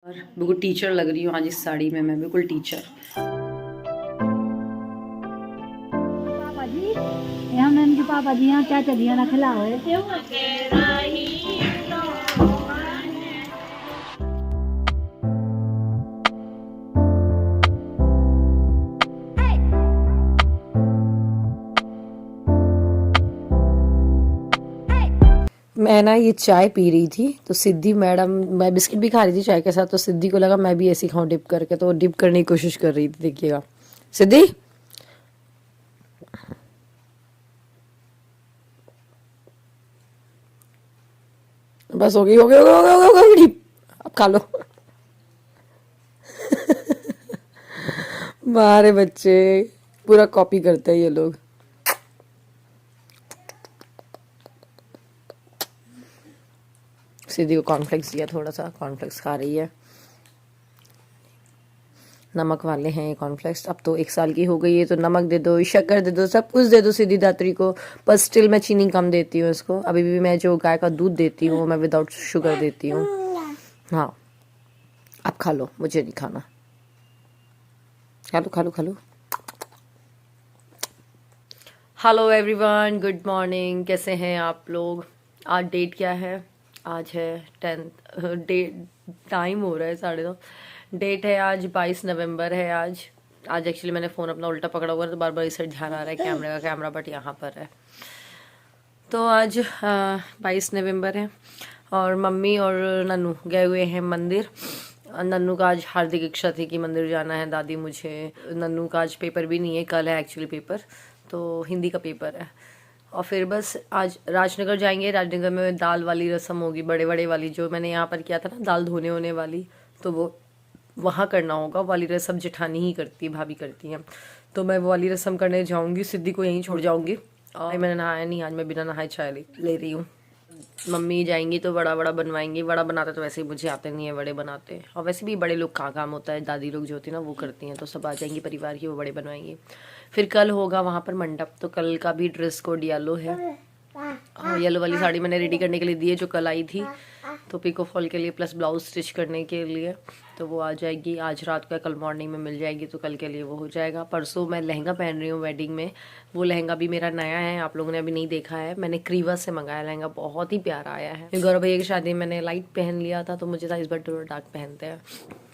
बिल्कुल टीचर लग रही हूँ आज इस साड़ी में, मैं बिल्कुल टीचर। पापा जी, हमने इनके पापा जी यहाँ क्या चलिए ना खिलाओ मैं ना ये चाय पी रही थी तो सिद्धि मैडम, मैं बिस्किट भी खा रही थी चाय के साथ, तो सिद्धि को लगा मैं भी ऐसे खाऊं डिप करके, तो वो डिप करने की कोशिश कर रही थी। देखिएगा सिद्धि, बस हो गई हो गई हो गई हो गई हो गई, हो गई डिप, अब खा लो। मारे बच्चे पूरा कॉपी करते हैं ये लोग। सिद्धि को कॉर्नफ्लेक्स दिया, थोड़ा सा कॉर्नफ्लेक्स खा रही है। नमक वाले हैं ये कॉर्नफ्लेक्स। अब तो 1 साल की हो गई है तो नमक दे दो, शक्कर दे दो, सब कुछ दे दो सिद्धि दात्री को, पर स्टिल मैं चीनी कम देती हूँ इसको। अभी भी मैं जो गाय का दूध देती हूँ मैं विदाउट शुगर देती हूँ। हाँ अब खा लो, मुझे नहीं खाना, खा लो खा लो खा लो। हेलो एवरीवन, गुड मॉर्निंग, कैसे हैं आप लोग? आज डेट क्या है? आज है 10th डेट, टाइम हो रहा है 9:30। डेट है आज 22 नवंबर है आज। आज एक्चुअली मैंने फ़ोन अपना उल्टा पकड़ा हुआ है तो बार बार इसे ध्यान आ रहा है कैमरे का, कैमरा बट यहाँ पर है। तो आज 22 नवंबर है और मम्मी और नन्नू गए हुए हैं मंदिर। नन्नू का आज हार्दिक इच्छा थी कि मंदिर जाना है दादी मुझे। नन्नू का आज पेपर भी नहीं है, कल है एक्चुअली पेपर, तो हिंदी का पेपर है। और फिर बस आज राजनगर जाएंगे। राजनगर में दाल वाली रस्म होगी, बड़े बड़े वाली, जो मैंने यहाँ पर किया था ना दाल धोने होने वाली, तो वो वहाँ करना होगा। वाली रस्म जेठानी ही करती है, भाभी करती हैं, तो मैं वो वाली रस्म करने जाऊँगी। सिद्धि को यहीं छोड़ जाऊँगी। और मैंने नहाया नहीं आज, मैं बिना नहाए चाय ले रही हूँ। मम्मी जाएंगी तो बड़ा बड़ा बनवाएंगी। बड़ा बनाते तो वैसे ही मुझे आते नहीं है बड़े बनाते, और वैसे भी बड़े लोग कहाँ काम होता है, दादी लोग जो होती है ना वो करती हैं, तो सब आ जाएंगी परिवार की, वो बड़े बनवाएंगी। फिर कल होगा वहाँ पर मंडप, तो कल का भी ड्रेस कोड येलो है। हाँ, येलो वाली साड़ी मैंने रेडी करने के लिए दी है जो कल आई थी, तो पिको फॉल के लिए प्लस ब्लाउज स्टिच करने के लिए, तो वो आ जाएगी आज रात को या कल मॉर्निंग में मिल जाएगी, तो कल के लिए वो हो जाएगा। परसों मैं लहंगा पहन रही हूँ वेडिंग में, वो लहंगा भी मेरा नया है, आप लोगों ने अभी नहीं देखा है। मैंने क्रीवा से मंगाया लहंगा, बहुत ही प्यारा आया है। गौरव भैया की शादी में मैंने लाइट पहन लिया था, तो मुझे था इस बार थोड़ा डार्क पहनते हैं,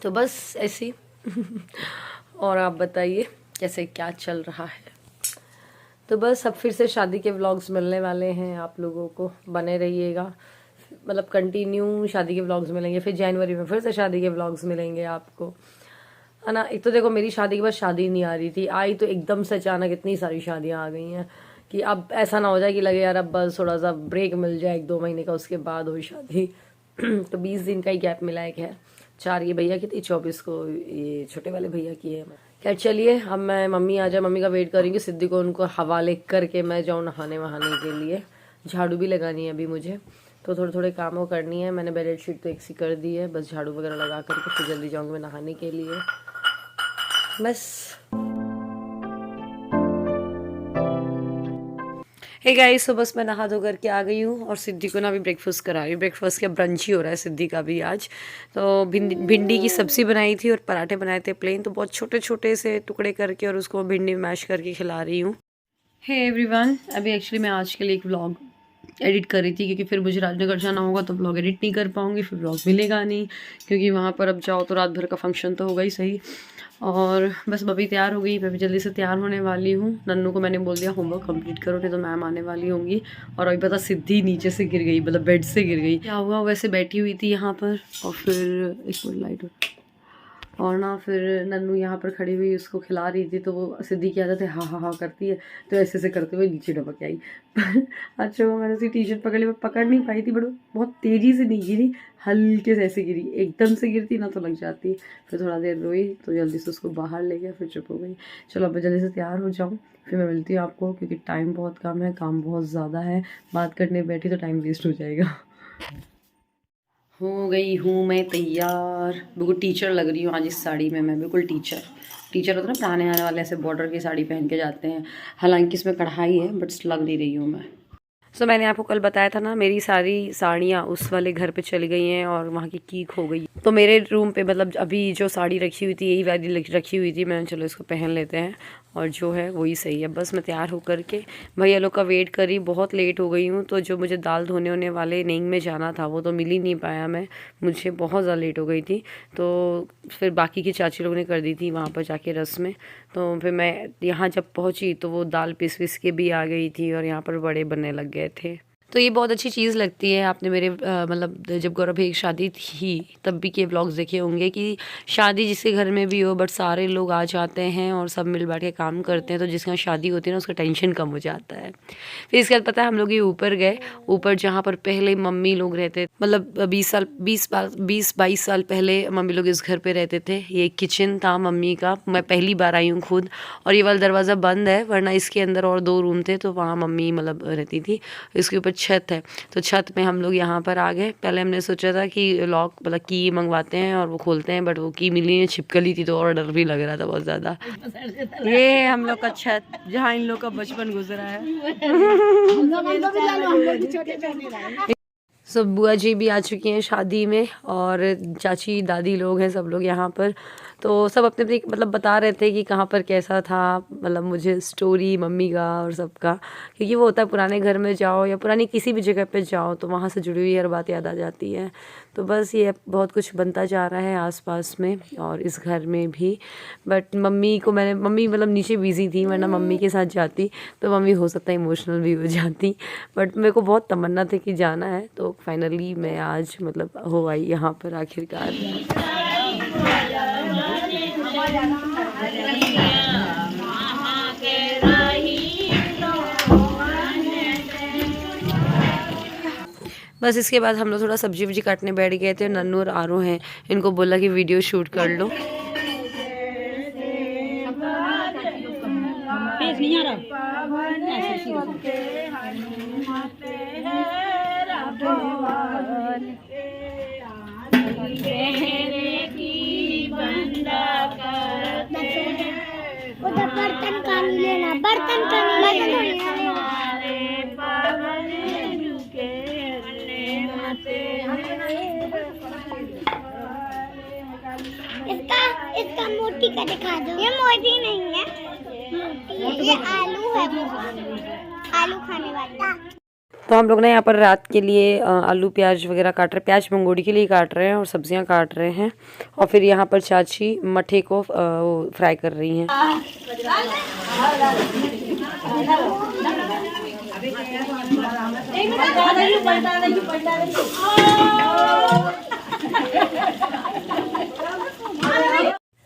तो बस ऐसी। और आप बताइए कैसे क्या चल रहा है? तो बस अब फिर से शादी के व्लॉग्स मिलने वाले हैं आप लोगों को, बने रहिएगा। मतलब कंटिन्यू शादी के व्लॉग्स मिलेंगे, फिर जनवरी में फिर से शादी के व्लॉग्स मिलेंगे आपको, है ना। एक तो देखो मेरी शादी के बाद शादी नहीं आ रही थी, आई तो एकदम से अचानक इतनी सारी शादियां आ गई हैं कि अब ऐसा ना हो जाए कि लगे यार अब बस थोड़ा सा ब्रेक मिल जाए 1-2 महीने का, उसके बाद हुई शादी। तो 20 दिन का ही गैप मिला है। खैर 4 ये भैया की थी, 24 को ये छोटे वाले भैया की है। खैर चलिए, अब मैं मम्मी आ जाए, मम्मी का वेट करेंगे, सिद्धि को उनको हवाले करके मैं जाऊँ नहाने वहाने के लिए। झाड़ू भी लगानी है अभी मुझे, तो थोड़े थोड़े काम वो करनी है। मैंने बेडशीट तो एक सी कर दी है, बस झाड़ू वगैरह लगा करके फिर जल्दी जाऊँगी मैं नहाने के लिए, बस। हे गाइस, तो बस मैं नहा धो करके आ गई हूँ और सिद्धि को ना अभी ब्रेकफास्ट करा रही हूँ। ब्रेकफास्ट का ब्रंच ही हो रहा है सिद्धि का भी आज। तो भिंडी की सब्ज़ी बनाई थी और पराठे बनाए थे प्लेन, तो बहुत छोटे छोटे से टुकड़े करके और उसको भिंडी मैश करके खिला रही हूँ। हे एवरीवन, अभी एक्चुअली मैं आज के लिए एक व्लॉग एडिट कर रही थी, क्योंकि फिर मुझे राजनगर जाना होगा तो व्लॉग एडिट नहीं कर पाऊँगी, फिर व्लॉग मिलेगा नहीं, क्योंकि वहाँ पर अब जाओ तो रात भर का फंक्शन तो होगा ही सही। और बस बबी तैयार हो गई, मैं भी जल्दी से तैयार होने वाली हूँ। नन्नू को मैंने बोल दिया होमवर्क कंप्लीट करो, नहीं तो मैम आने वाली होंगी। और अभी पता सिद्धि नीचे से गिर गई, मतलब बेड से गिर गई। क्या हुआ, वैसे बैठी हुई थी यहाँ पर, और फिर एक मिनट लाइट, और ना फिर नन्नू यहाँ पर खड़ी हुई उसको खिला रही थी, तो वो सिद्धि की आदत है हाँ हाँ हाँ करती है, तो ऐसे से करते हुए नीचे डबक आई। अच्छा वो मैंने उसकी टी शर्ट पकड़ ली, मैं पकड़ नहीं पाई थी, बट बहुत तेज़ी से नहीं गिरी, हल्के से ऐसे गिरी। एकदम से गिरती ना तो लग जाती। फिर थोड़ा देर रोई तो जल्दी से उसको बाहर ले गया, फिर चुप हो गई। चलो अब मैं जल्दी से तैयार हो जाऊँ, फिर मैं मिलती हूँ आपको, क्योंकि टाइम बहुत कम है, काम बहुत ज़्यादा है, बात करने बैठी तो टाइम वेस्ट हो जाएगा। हो गई हूँ मैं तैयार, बिल्कुल टीचर लग रही हूँ आज इस साड़ी में, मैं बिल्कुल टीचर। टीचर होता है ना पढ़ाने आने वाले, ऐसे बॉर्डर की साड़ी पहन के जाते हैं। हालांकि इसमें कढ़ाई है बट लग नहीं रही हूँ मैं। सो मैंने आपको कल बताया था ना, मेरी सारी साड़ियाँ उस वाले घर पे चली गई हैं और वहाँ की कीक हो गई। तो मेरे रूम पे मतलब अभी जो साड़ी रखी हुई थी यही वाली रखी हुई थी। मैंने चलो इसको पहन लेते हैं और जो है वही सही है। बस मैं तैयार होकर के भैया लोग का वेट करी, बहुत लेट हो गई हूँ। तो जो मुझे दाल धोने होने वाले नेंग में जाना था वो तो मिल ही नहीं पाया, मुझे बहुत ज़्यादा लेट हो गई थी। तो फिर बाकी की चाची लोगों ने कर दी थी वहाँ पर जाके रस्में। तो फिर मैं यहाँ जब पहुँची तो वो दाल पिस के भी आ गई थी और यहाँ पर बड़े बनने लग गए थे। तो ये बहुत अच्छी चीज़ लगती है। आपने मेरे मतलब जब गौरव भैया की शादी थी तब भी के व्लॉग्स देखे होंगे कि शादी जिसके घर में भी हो बट सारे लोग आ जाते हैं और सब मिल बैठ के काम करते हैं, तो जिसके यहाँ शादी होती है ना उसका टेंशन कम हो जाता है। फिर इसके बाद पता है हम लोग ये ऊपर गए, ऊपर जहाँ पर पहले मम्मी लोग रहते, मतलब 20-22 साल पहले मम्मी लोग इस घर पे रहते थे। ये किचन था मम्मी का, मैं पहली बार आई हूँ खुद। और ये वाला दरवाज़ा बंद है, वरना इसके अंदर और 2 रूम थे तो वहाँ मम्मी मतलब रहती थी। इसके ऊपर छत है, तो छत में हम लोग यहाँ पर आ गए। पहले हमने सोचा था कि लॉक मतलब की मंगवाते हैं और वो खोलते हैं, बट वो की मिली नहीं, छिपकली थी तो और डर भी लग रहा था बहुत ज़्यादा। ये है हम लोग का छत जहाँ इन लोग का बचपन गुजरा है। सब बुआ जी भी आ चुकी हैं शादी में और चाची दादी लोग हैं सब लोग यहाँ पर। तो सब अपने अपने मतलब बता रहे थे कि कहाँ पर कैसा था, मतलब मुझे स्टोरी मम्मी का और सबका, क्योंकि वो होता है पुराने घर में जाओ या पुरानी किसी भी जगह पे जाओ तो वहाँ से जुड़ी हुई हर बात याद आ जाती है। तो बस ये बहुत कुछ बनता जा रहा है आसपास में और इस घर में भी। बट मम्मी मतलब नीचे बिजी थी, वरना मम्मी के साथ जाती तो मम्मी हो सकता है इमोशनल भी हो जाती। बट मेरे को बहुत तमन्ना थी कि जाना है, तो फाइनली मैं आज मतलब हो आई यहाँ पर आखिरकार। बस इसके बाद हम लोग थोड़ा सब्जी वब्जी काटने बैठ गए थे। नन्नू और आरू हैं, इनको बोला कि वीडियो शूट कर लो। बर्तन का लेना, बर्तन का इसका मोटी का दिखा दो। ये मोटी नहीं है, ये आलू है, आलू खाने वाला। तो हम लोग ना यहाँ पर रात के लिए आलू प्याज वगैरह काट रहे हैं, प्याज मंगोड़ी के लिए काट रहे हैं और सब्जियां काट रहे हैं। और फिर यहाँ पर चाची मठे को फ्राई कर रही हैं।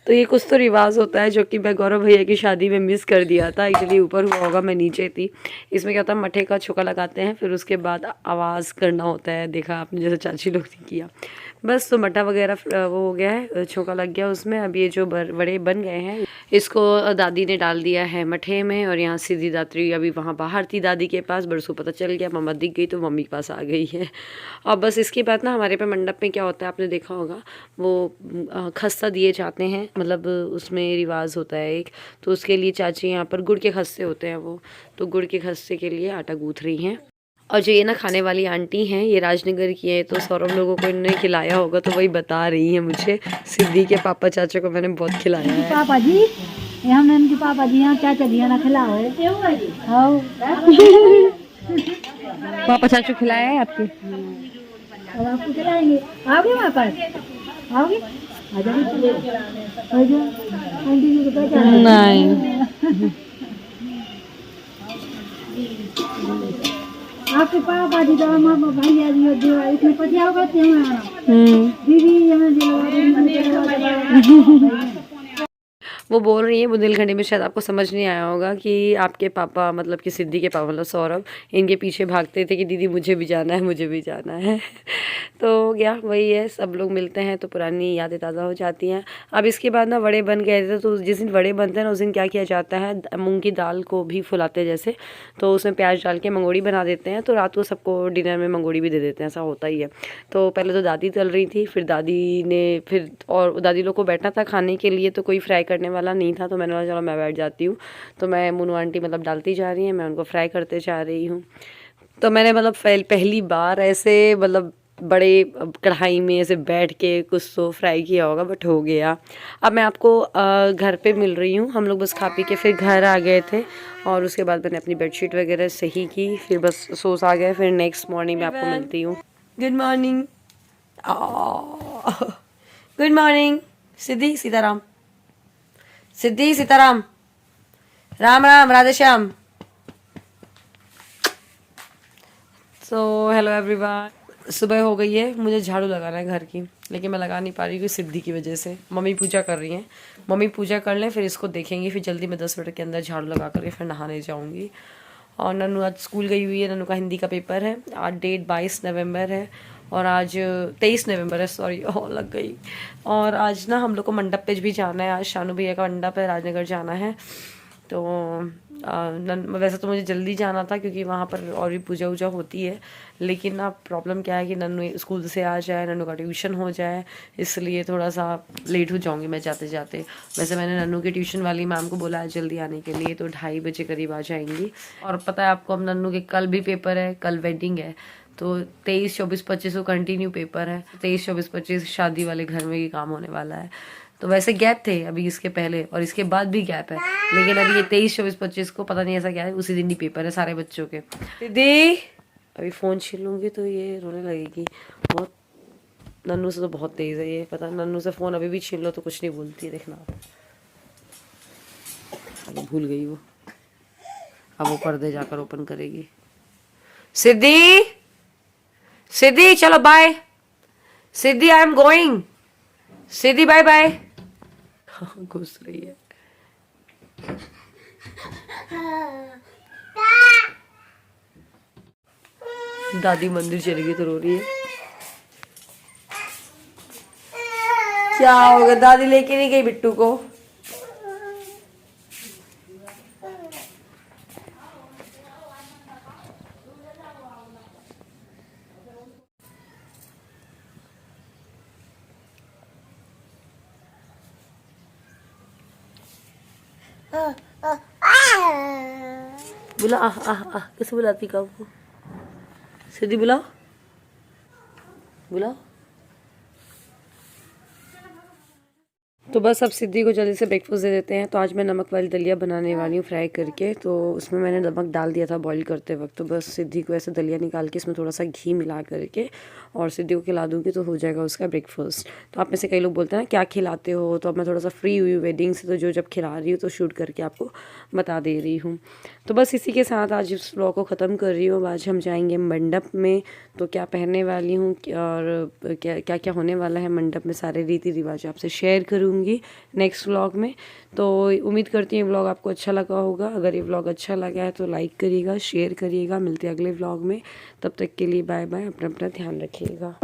तो ये कुछ तो रिवाज होता है जो कि मैं गौरव भैया की शादी में मिस कर दिया था। एक्चुअली ऊपर हुआ होगा, मैं नीचे थी। इसमें क्या होता है, मठे का छोका लगाते हैं, फिर उसके बाद आवाज़ करना होता है, देखा आपने जैसे चाची लोग ने किया। बस तो मठा वगैरह वो हो गया है, छोका लग गया उसमें। अब ये जो बड़े बन गए हैं इसको दादी ने डाल दिया है मठे में। और यहाँ सीधी दात्री अभी वहाँ बाहर थी दादी के पास, बरसों पता चल गया, मम्मा दिख गई तो मम्मी के पास आ गई है। और बस इसके बाद ना हमारे पे मंडप में क्या होता है आपने देखा होगा, वो खस्ता दिए जाते हैं, मतलब उसमें रिवाज होता है एक। तो उसके लिए चाची यहाँ पर गुड़ के खस्ते होते हैं वो, तो गुड़ के खस्ते के लिए आटा गूँथ रही हैं। और जो ये ना खाने वाली आंटी हैं ये राजनगर की है, तो सौरभ लोगों को इन्होंने खिलाया होगा तो वही बता रही है मुझे। सिद्धि के पापा चाचा को मैंने बहुत खिलाया है। पापा जी, हम इनके पापा जी यहाँ चाचा जी ना खिलाओ। पापा चाचू खिलाया है आपके? और आपको खिलाएंगे, आओगे वहाँ पर, आओगे? आ जाओ, आंटी जी को पहचान नहीं। आपके पापा जी तो मामा भैया जी जो इसमें पतिया होगा दीदी वो बोल रही है बुंदेलखंडी में, शायद आपको समझ नहीं आया होगा कि आपके पापा मतलब कि सिद्धि के पापा मतलब सौरभ इनके पीछे भागते थे कि दीदी मुझे भी जाना है, मुझे भी जाना है। तो क्या वही है, सब लोग मिलते हैं तो पुरानी यादें ताज़ा हो जाती हैं। अब इसके बाद ना वड़े बन गए थे, तो जिस दिन वड़े बनते हैं ना उस दिन क्या किया जाता है, मूंग की दाल को भी फुलाते जैसे, तो उसमें प्याज डाल के मंगोड़ी बना देते हैं, तो रात को सबको डिनर में मंगोड़ी भी दे देते हैं, ऐसा होता ही है। तो पहले तो दादी तल रही थी, फिर दादी ने और दादी लोग को बैठना था खाने के लिए, तो कोई फ्राई करने वाला नहीं था, तो मैंने बोला चलो मैं बैठ जाती हूँ। तो मैं मुनू आंटी मतलब डालती जा रही हैं, मैं उनको फ्राई करते जा रही हूँ। तो मैंने मतलब पहली बार ऐसे मतलब बड़े कढ़ाई में ऐसे बैठ के कुछ तो फ्राई किया होगा, बट हो गया। अब मैं आपको घर पे मिल रही हूँ। हम लोग बस खा पी के फिर घर आ गए थे और उसके बाद मैंने अपनी बेडशीट वगैरह सही की, फिर बस सोस आ गए। फिर नेक्स्ट मॉर्निंग में आपको मिलती हूँ। Good morning, good morning Siddhi Sitaram, Siddhi Sitaram, Ram Ram Radhe Shyam. So hello everyone, सुबह हो गई है, मुझे झाड़ू लगाना है घर की, लेकिन मैं लगा नहीं पा रही क्योंकि सिद्धि की वजह से। मम्मी पूजा कर रही हैं, मम्मी पूजा कर लें फिर इसको देखेंगी, फिर जल्दी मैं 10 मिनट के अंदर झाड़ू लगा करके फिर नहाने जाऊंगी। और नन्नू आज स्कूल गई हुई है, नन्नू का हिंदी का पेपर है। आज डेट 22 नवंबर है और आज 23 नवंबर है, सॉरी लग गई। और आज ना हम लोग को मंडप पे भी जाना है, आज शानू भैया का मंडप है, राजनगर जाना है। तो वैसे तो मुझे जल्दी जाना था क्योंकि वहाँ पर और भी पूजा वूजा होती है, लेकिन ना प्रॉब्लम क्या है कि नन्नू स्कूल से आ जाए, नन्नू का ट्यूशन हो जाए, इसलिए थोड़ा सा लेट हो जाऊँगी मैं जाते जाते। वैसे मैंने नन्नू की ट्यूशन वाली मैम को बोला है जल्दी आने के लिए, तो 2:30 बजे करीब आ जाएंगी। और पता है आपको, अब नन्नू के कल भी पेपर है, कल वेडिंग है, तो 23, 24, 25 को कंटिन्यू पेपर है। 23, 24, 25 शादी वाले घर में ही काम होने वाला है। तो वैसे गैप थे अभी इसके पहले और इसके बाद भी गैप है, लेकिन अभी ये 23, 24, 25 को पता नहीं ऐसा क्या है, उसी दिन ही पेपर है सारे बच्चों के। दीदी अभी फ़ोन छीन लूँगी तो ये रोने लगेगी बहुत। नन्नू से तो बहुत तेज़ है ये, पता नन्नू से फ़ोन अभी भी छीन लो तो कुछ नहीं बोलती, देखना। अरे भूल गई वो, अब वो पर्दे जाकर ओपन करेगी। सिद्धि, सिद्धि चलो bye, Siddhi I am going, Siddhi bye bye. घुस रही है। दादी मंदिर चली गई तो रो रही है। क्या हो गया, दादी लेके नहीं गई बिट्टू को? बुला कैसे बुलाती का आपको? सिद्धि बुलाओ, बुलाओ। तो बस अब सिद्धि को जल्दी से ब्रेकफास्ट दे देते हैं। तो आज मैं नमक वाली दलिया बनाने वाली हूँ फ्राई करके, तो उसमें मैंने नमक डाल दिया था बॉईल करते वक्त। तो बस सिद्धि को ऐसे दलिया निकाल के इसमें थोड़ा सा घी मिला करके और सिद्धि को खिला दूँगी तो हो जाएगा उसका ब्रेकफास्ट। तो आप में से कई लोग बोलते हैं क्या खिलाते हो, तो अब मैं थोड़ा सा फ्री हुई वेडिंग से, तो जो जब खिला रही हूँ तो शूट करके आपको बता दे रही हूँ। तो बस इसी के साथ आज इस व्लॉग को ख़त्म कर रही हूँ। आज हम जाएंगे मंडप में, तो क्या पहनने वाली हूँ और क्या क्या होने वाला है मंडप में, सारे रीति रिवाज आपसे शेयर करूँगी नेक्स्ट व्लॉग में। तो उम्मीद करती हूँ व्लॉग आपको अच्छा लगा होगा। अगर ये व्लॉग अच्छा लगा है तो लाइक करिएगा, शेयर करिएगा। मिलते हैं अगले व्लॉग में, तब तक के लिए बाय बाय, अपना अपना ध्यान रखिएगा।